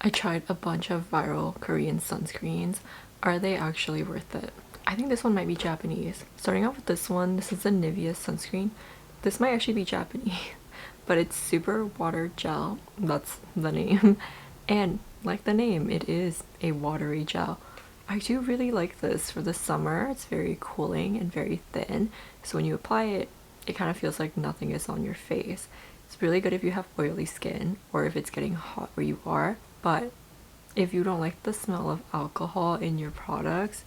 I tried a bunch of viral Korean sunscreens. Are they actually worth it? I think this one might be Japanese. Starting off with this one, this is a Nivea sunscreen. This might actually be Japanese, but it's super water gel. That's the name. And like the name, it is a watery gel. I do really like this for the summer. It's very cooling and very thin. So when you apply it, it kind of feels like nothing is on your face. It's really good if you have oily skin or if it's getting hot where you are. But if you don't like the smell of alcohol in your products,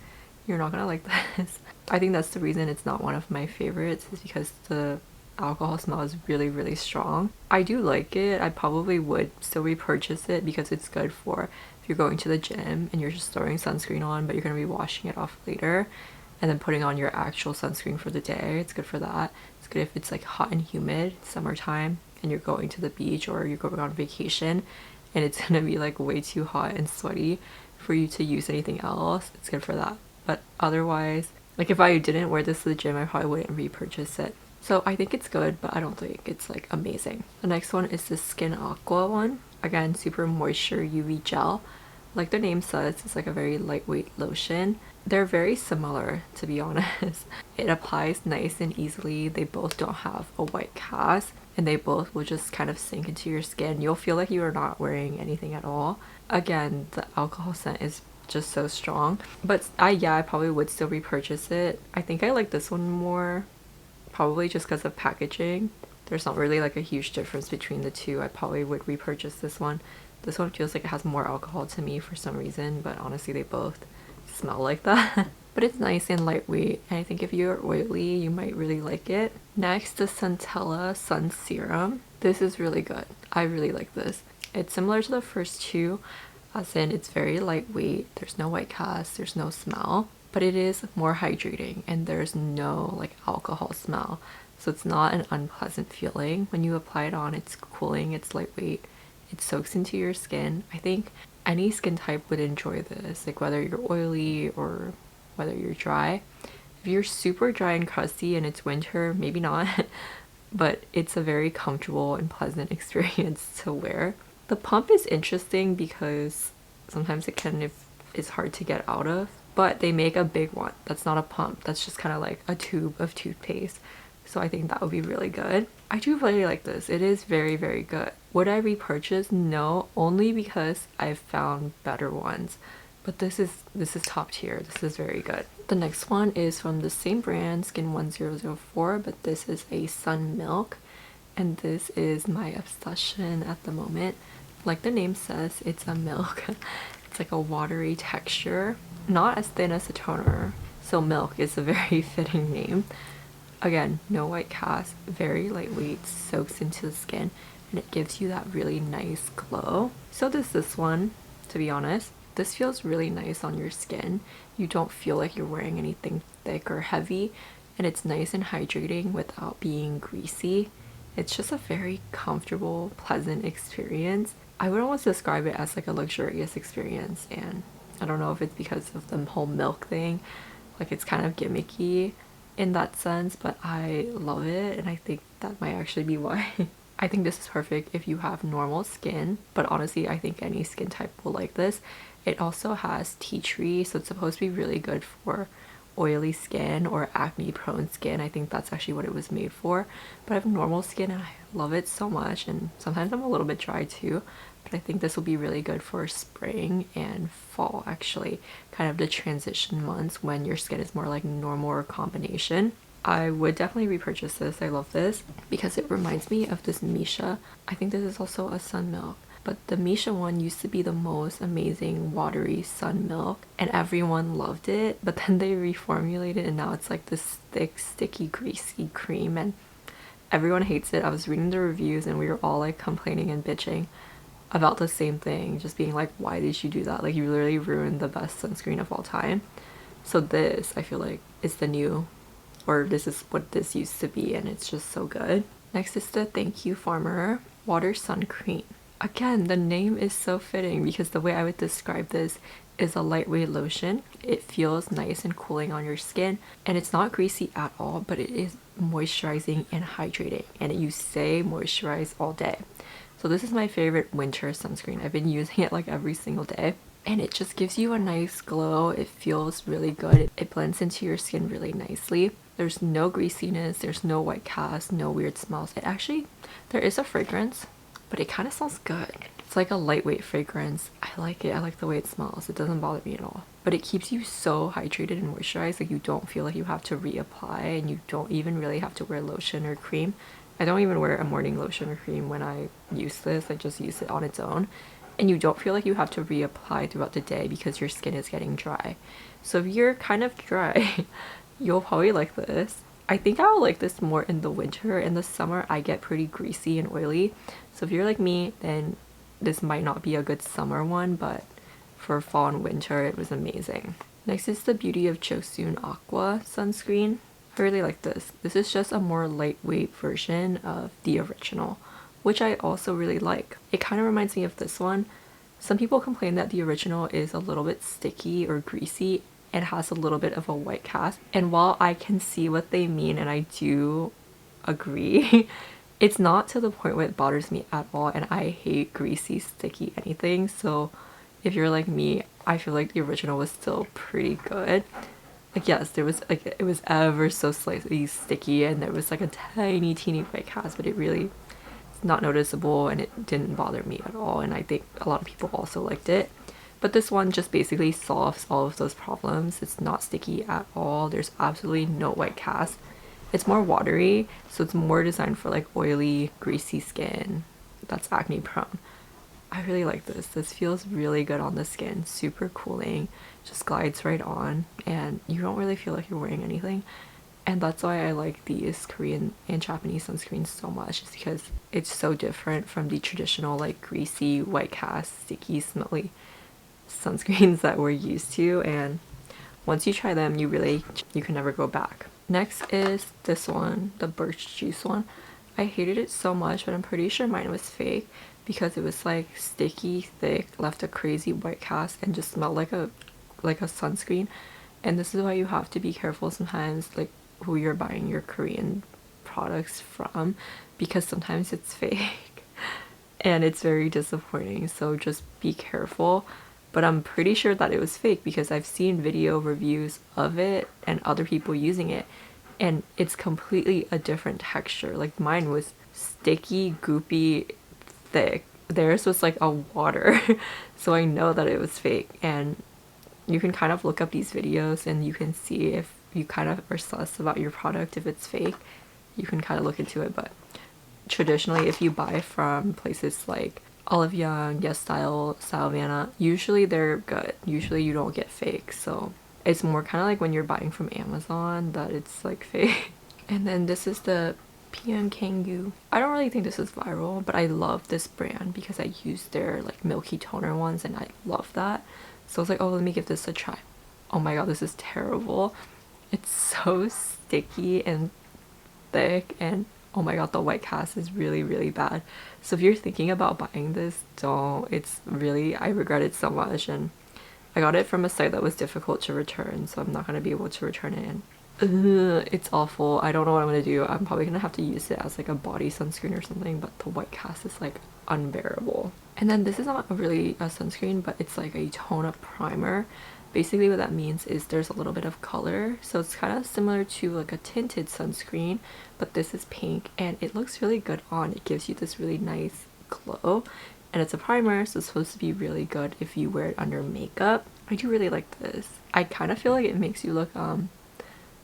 you're not gonna like this. I think that's the reason it's not one of my favorites, is because the alcohol smell is really, really strong. I do like it. I probably would still repurchase it because it's good for if you're going to the gym and you're just throwing sunscreen on, but you're gonna be washing it off later and then putting on your actual sunscreen for the day. It's good for that. It's good if it's like hot and humid, summertime, and you're going to the beach or you're going on vacation and it's gonna be like way too hot and sweaty for you to use anything else. It's good for that. But otherwise, like if I didn't wear this to the gym, I probably wouldn't repurchase it. So I think it's good, but I don't think it's like amazing. The next one is the Skin Aqua one. Again, super moisture UV gel. Like the name says, it's like a very lightweight lotion. They're very similar, to be honest. It applies nice and easily. They both don't have a white cast and they both will just kind of sink into your skin. You'll feel like you are not wearing anything at all. Again, the alcohol scent is just so strong. But I probably would still repurchase it. I think I like this one more, probably just because of packaging. There's not really like a huge difference between the two. I probably would repurchase this one. This one feels like it has more alcohol to me for some reason, but honestly they both smell like that. But it's nice and lightweight, and I think if you're oily, you might really like it. Next, the Skin1004 Sun Serum. This is really good. I really like this. It's similar to the first two, as in it's very lightweight, there's no white cast, there's no smell, but it is more hydrating and there's no like alcohol smell. So it's not an unpleasant feeling. When you apply it on, it's cooling, it's lightweight, it soaks into your skin. I think any skin type would enjoy this, like whether you're oily or whether you're dry. If you're super dry and crusty and it's winter, maybe not, but it's a very comfortable and pleasant experience to wear. The pump is interesting because sometimes it's hard to get out of, but they make a big one that's not a pump, that's just kind of like a tube of toothpaste. So I think that would be really good. I do really like this. It is very, very good. Would I repurchase? No, only because I've found better ones. But this is top tier. This is very good. The next one is from the same brand, Skin1004, but this is a Sun Milk. And this is my obsession at the moment. Like the name says, it's a milk. It's like a watery texture, not as thin as a toner. So milk is a very fitting name. Again, no white cast, very lightweight, soaks into the skin, and it gives you that really nice glow. So does this one, to be honest. This feels really nice on your skin. You don't feel like you're wearing anything thick or heavy, and it's nice and hydrating without being greasy. It's just a very comfortable, pleasant experience. I would almost describe it as like a luxurious experience, and I don't know if it's because of the whole milk thing, like it's kind of gimmicky in that sense, but I love it, and I think that might actually be why. I think this is perfect if you have normal skin, but honestly I think any skin type will like this. It also has tea tree, so it's supposed to be really good for oily skin or acne prone skin. I think that's actually what it was made for. But I have normal skin and I love it so much, and sometimes I'm a little bit dry too, but I think this will be really good for spring and fall, actually, kind of the transition months when your skin is more like normal or combination. I would definitely repurchase this. I love this because it reminds me of this Misha. I think this is also a Sun Milk, but the Misha one used to be the most amazing watery Sun Milk and everyone loved it, but then they reformulated and now it's like this thick, sticky, greasy cream and everyone hates it. I was reading the reviews and we were all like complaining and bitching about the same thing, just being like, why did you do that? Like, you literally ruined the best sunscreen of all time. So this, I feel like, is the new, or this is what this used to be, and it's just so good. Next is the Thank You Farmer Water Sun Cream. Again, the name is so fitting because the way I would describe this is a lightweight lotion. It feels nice and cooling on your skin, and it's not greasy at all, but it is moisturizing and hydrating, and you stay moisturized all day. So this is my favorite winter sunscreen. I've been using it like every single day. And it just gives you a nice glow. It feels really good. It blends into your skin really nicely. There's no greasiness, there's no white cast, no weird smells. It actually, there is a fragrance, but it kind of smells good. It's like a lightweight fragrance. I like it. I like the way it smells. It doesn't bother me at all. But it keeps you so hydrated and moisturized. Like you don't feel like you have to reapply, and you don't even really have to wear lotion or cream. I don't even wear a morning lotion or cream when I use this. I just use it on its own. And you don't feel like you have to reapply throughout the day because your skin is getting dry. So if you're kind of dry, you'll probably like this. I think I'll like this more in the winter. In the summer, I get pretty greasy and oily. So if you're like me, then this might not be a good summer one, but for fall and winter, it was amazing. Next is the Beauty of Joseon Aqua sunscreen. I really like this. This is just a more lightweight version of the original, which I also really like. It kind of reminds me of this one. Some people complain that the original is a little bit sticky or greasy and has a little bit of a white cast. And while I can see what they mean, and I do agree, it's not to the point where it bothers me at all, and I hate greasy, sticky anything. So if you're like me, I feel like the original was still pretty good. Like yes, there was like, it was ever so slightly sticky and there was like a tiny teeny white cast, but it really, it's not noticeable and it didn't bother me at all, and I think a lot of people also liked it. But this one just basically solves all of those problems. It's not sticky at all. There's absolutely no white cast. It's more watery, so it's more designed for like oily, greasy skin that's acne prone. I really like this. This feels really good on the skin. Super cooling. Just glides right on and you don't really feel like you're wearing anything. And that's why I like these Korean and Japanese sunscreens so much, is because it's so different from the traditional like greasy, white cast, sticky, smelly sunscreens that we're used to, and once you try them, you can never go back. Next is this one, the birch juice one. I hated it so much, but I'm pretty sure mine was fake because it was like sticky, thick, left a crazy white cast, and just smelled like a sunscreen. And this is why you have to be careful sometimes, like who you're buying your Korean products from, because sometimes it's fake and it's very disappointing. So just be careful. But I'm pretty sure that it was fake because I've seen video reviews of it and other people using it, and it's completely a different texture. Like mine was sticky, goopy, thick. Theirs was like a water. So I know that it was fake, and you can kind of look up these videos and you can see if you kind of are sus about your product, if it's fake. You can kind of look into it. But traditionally, if you buy from places like Olive Young, Yes Style, Salvana, usually they're good. Usually you don't get fake. So it's more kind of like when you're buying from Amazon that it's like fake. And then this is the Pyunkang Yul. I don't really think this is viral, but I love this brand because I used their like milky toner ones and I love that. So I was like, oh, let me give this a try. Oh my god, this is terrible. It's so sticky and thick, and oh my god, the white cast is really, really bad. So if you're thinking about buying this, don't. It's really, I regret it so much, and I got it from a site that was difficult to return, so I'm not going to be able to return it. And it's awful. I don't know what I'm going to do. I'm probably going to have to use it as like a body sunscreen or something, but the white cast is like unbearable. And then this is not really a sunscreen, but it's like a tone up primer. Basically what that means is there's a little bit of color, so it's kind of similar to like a tinted sunscreen, but this is pink and it looks really good on. It gives you this really nice glow, and it's a primer, so it's supposed to be really good if you wear it under makeup. I do really like this. I kind of feel like it makes you look a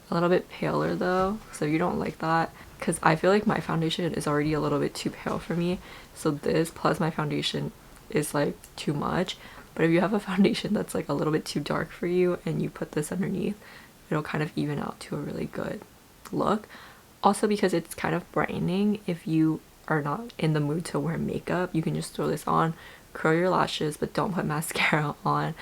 little bit paler though, so you don't like that, because I feel like my foundation is already a little bit too pale for me, so this plus my foundation is like too much. But if you have a foundation that's like a little bit too dark for you and you put this underneath, it'll kind of even out to a really good look. Also because it's kind of brightening, if you are not in the mood to wear makeup, you can just throw this on, curl your lashes, but don't put mascara on.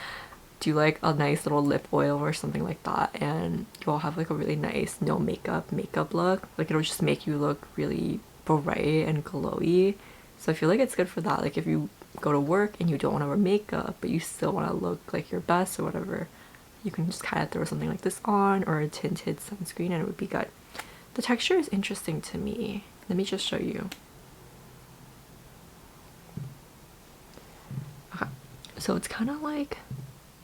Do like a nice little lip oil or something like that, and you'll have like a really nice no makeup look. Like it'll just make you look really bright and glowy. So I feel like it's good for that. Like if you go to work and you don't want to wear makeup but you still want to look like your best or whatever, you can just kind of throw something like this on, or a tinted sunscreen, and it would be good. The texture is interesting to me. Let me just show you. So it's kind of like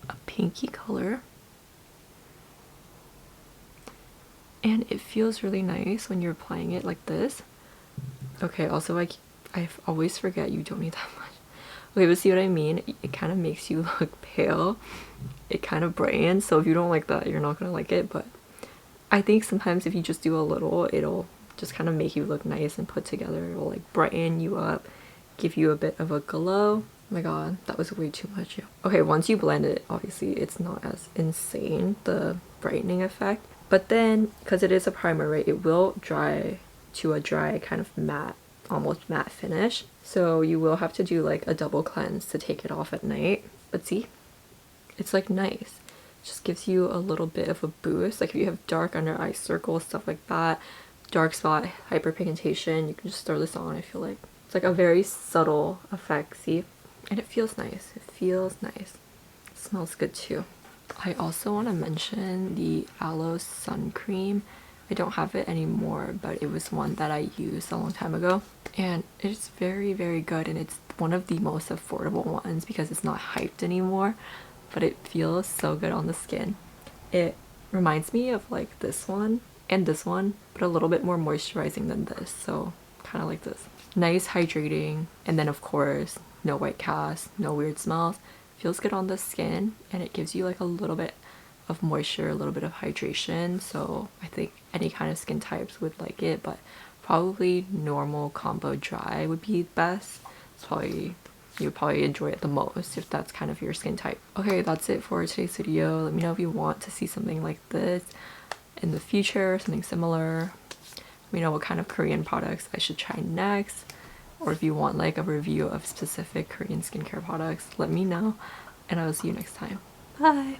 a pinky color. And it feels really nice when you're applying it like this. Okay, also I always forget you don't need that much. Okay, but see what I mean? It kind of makes you look pale. It kind of brightens, so if you don't like that, you're not gonna like it, but I think sometimes if you just do a little, it'll just kind of make you look nice and put together. It'll like brighten you up, give you a bit of a glow. Oh my god, that was way too much. Yeah. Okay, once you blend it, obviously it's not as insane, the brightening effect. But then, because it is a primer, right, it will dry to a dry kind of matte, almost matte finish. So you will have to do like a double cleanse to take it off at night. But see, it's like nice. It just gives you a little bit of a boost. Like if you have dark under eye circles, stuff like that, dark spot, hyperpigmentation, you can just throw this on. I feel like it's like a very subtle effect, see? And it feels nice. It feels nice. It smells good too. I also want to mention the Aloe sun cream. I don't have it anymore, but it was one that I used a long time ago. And it's very, very good. And it's one of the most affordable ones because it's not hyped anymore. But it feels so good on the skin. It reminds me of like this one and this one, but a little bit more moisturizing than this. So kind of like this. Nice hydrating, and then of course no white cast, no weird smells. Feels good on the skin, and it gives you like a little bit of moisture, a little bit of hydration. So I think any kind of skin types would like it, but probably normal combo dry would be best. It's probably, you would probably enjoy it the most if that's kind of your skin type. Okay, that's it for today's video. Let me know if you want to see something like this in the future, something similar. Let me know what kind of Korean products I should try next, or if you want like a review of specific Korean skincare products, let me know, and I will see you next time. Bye!